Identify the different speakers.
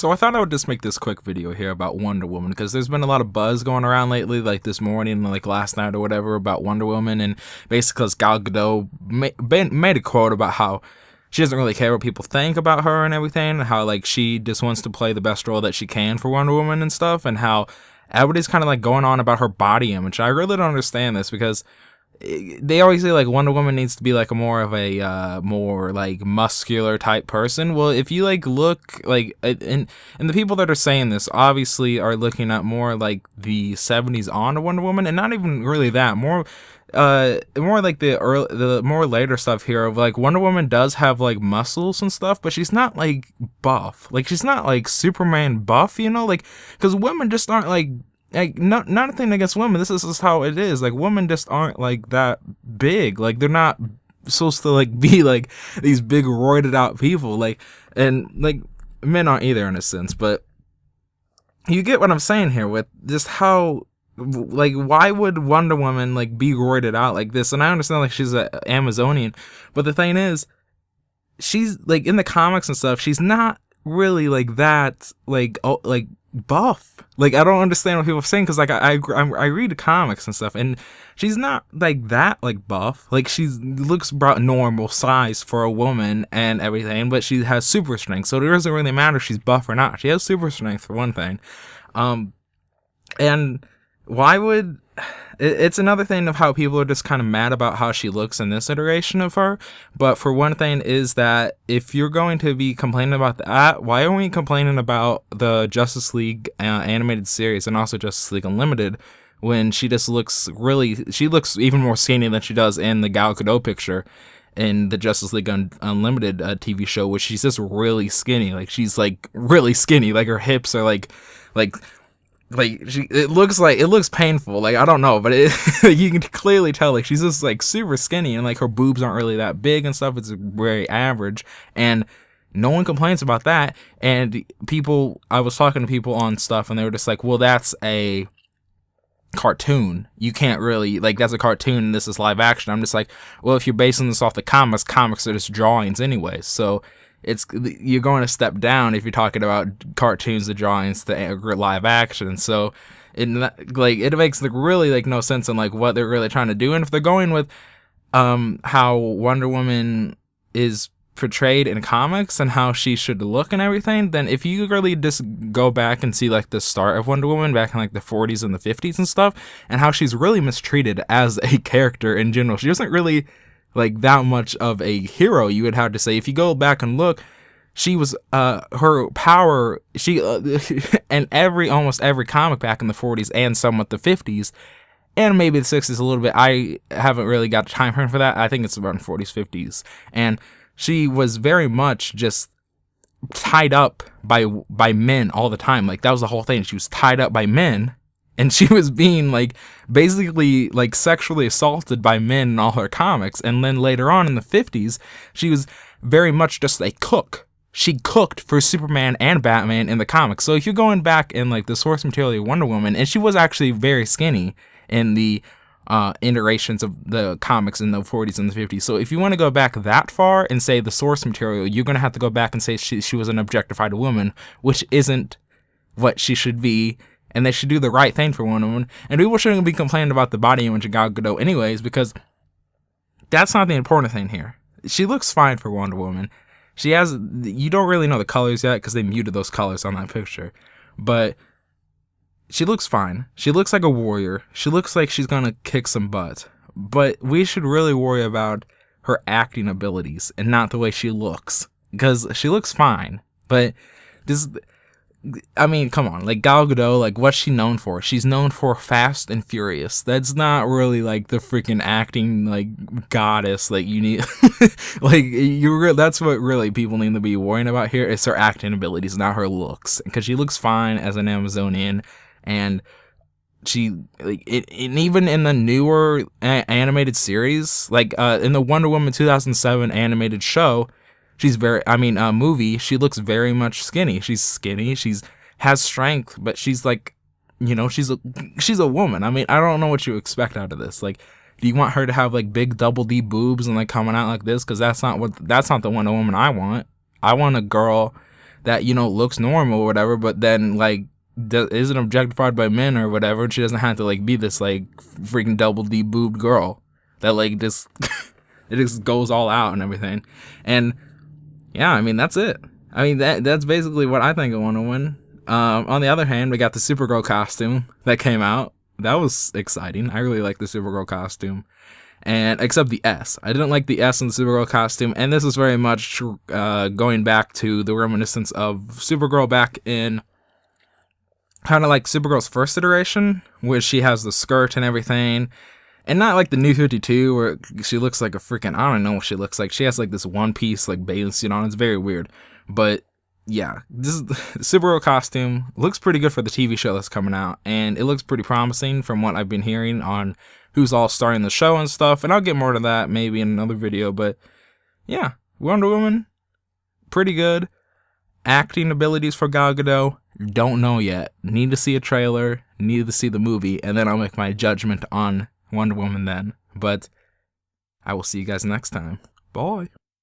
Speaker 1: So I thought I would just make this quick video here about Wonder Woman, because there's been a lot of buzz going around lately, like this morning, like last night or whatever, about Wonder Woman, and basically because Gal Gadot made a quote about how she doesn't really care what people think about her and everything, and how like she just wants to play the best role that she can for Wonder Woman and stuff, and how everybody's kind of like going on about her body image. I really don't understand this, because they always say like Wonder Woman needs to be like a more of a more like muscular type person. Well, if you like look like and the people that are saying this obviously are looking at more like the 70s on Wonder Woman, and not even really that, more like the more later stuff here of like Wonder Woman does have like muscles and stuff, but she's not like buff. Like she's not like Superman buff, you know, like because women just aren't like not a thing against women. This is just how it is. Like women just aren't like that big. Like they're not supposed to like be like these big roided out people. Like, and like men aren't either in a sense. But you get what I'm saying here with just how like why would Wonder Woman like be roided out like this? And I understand like she's an Amazonian, but the thing is, she's like in the comics and stuff. She's not really like that like buff. Like I don't understand what people are saying, because like I read the comics and stuff, and she's not like that like buff. Like she looks about normal size for a woman and everything, but she has super strength, so it doesn't really matter if she's buff or not. She has super strength for one thing. And why would it's another thing of how people are just kind of mad about how she looks in this iteration of her. But for one thing is that if you're going to be complaining about that, why aren't we complaining about the Justice League animated series and also Justice League Unlimited, when she just looks she looks even more skinny than she does in the Gal Gadot picture in the Justice League Unlimited TV show, which she's just really skinny. Like she's like really skinny. Like her hips are like it looks painful. Like I don't know, but you can clearly tell like she's just like super skinny, and like her boobs aren't really that big and stuff. It's very average, and no one complains about that. And I was talking to people on stuff, and they were just like, well, that's a cartoon. You can't really like, that's a cartoon and this is live action. I'm just like, well, if you're basing this off the comics are just drawings anyway, so you're going to step down if you're talking about cartoons, the drawings, the live action. So it makes like really like no sense in like what they're really trying to do. And if they're going with how Wonder Woman is portrayed in comics and how she should look and everything, then if you really just go back and see like the start of Wonder Woman back in like the 40s and the 50s and stuff, and how she's really mistreated as a character in general. She wasn't really like that much of a hero, you would have to say. If you go back and look, she was her power, she and almost every comic back in the 40s and somewhat the 50s and maybe the 60s a little bit. I haven't really got time frame for that. I think it's around 40s, 50s, and she was very much just tied up by men all the time. Like that was the whole thing. She was tied up by men, and she was being like basically like sexually assaulted by men in all her comics. And then later on in the 50s, she was very much just a cook. She cooked for Superman and Batman in the comics. So if you're going back in like the source material of Wonder Woman, and she was actually very skinny in the iterations of the comics in the 40s and the 50s. So if you want to go back that far and say the source material, you're going to have to go back and say she was an objectified woman, which isn't what she should be. And they should do the right thing for Wonder Woman. And people shouldn't be complaining about the body image of Gal Gadot anyways, because that's not the important thing here. She looks fine for Wonder Woman. You don't really know the colors yet because they muted those colors on that picture. But she looks fine. She looks like a warrior. She looks like she's gonna kick some butt. But we should really worry about her acting abilities and not the way she looks. Because she looks fine. But I mean, come on, like Gal Gadot, like what's she known for? She's known for Fast and Furious. That's not really like the freaking acting like goddess. Like you need, that's what really people need to be worrying about here. Is her acting abilities, not her looks, because she looks fine as an Amazonian, and she like it. And even in the newer animated series, like in the Wonder Woman 2007 animated show. Movie, she looks very much skinny. She's skinny. Has strength, but she's like, she's a woman. I mean, I don't know what you expect out of this. Like, do you want her to have like big double D boobs and like coming out like this? Because that's not the Wonder Woman I want. I want a girl that, you know, looks normal or whatever, but then like isn't objectified by men or whatever, and she doesn't have to like be this like freaking double D boobed girl that like just it just goes all out and everything. And yeah, I mean that's it. I mean that's basically what I think of Wonder Woman. On the other hand, we got the Supergirl costume that came out. That was exciting. I really like the Supergirl costume. And except the S. I didn't like the S in the Supergirl costume, and this is very much going back to the reminiscence of Supergirl back in kind of like Supergirl's first iteration, where she has the skirt and everything, and not like the New 52 where she looks like a freaking, I don't know what she looks like. She has like this one piece like bathing suit on. It's very weird, but yeah, this is the Supergirl costume looks pretty good for the TV show that's coming out, and it looks pretty promising from what I've been hearing on who's all starring the show and stuff, and I'll get more to that maybe in another video. But yeah, Wonder Woman, pretty good. Acting abilities for Gal Gadot, don't know yet. Need to see a trailer, need to see the movie, and then I'll make my judgment on Wonder Woman then. But I will see you guys next time. Bye.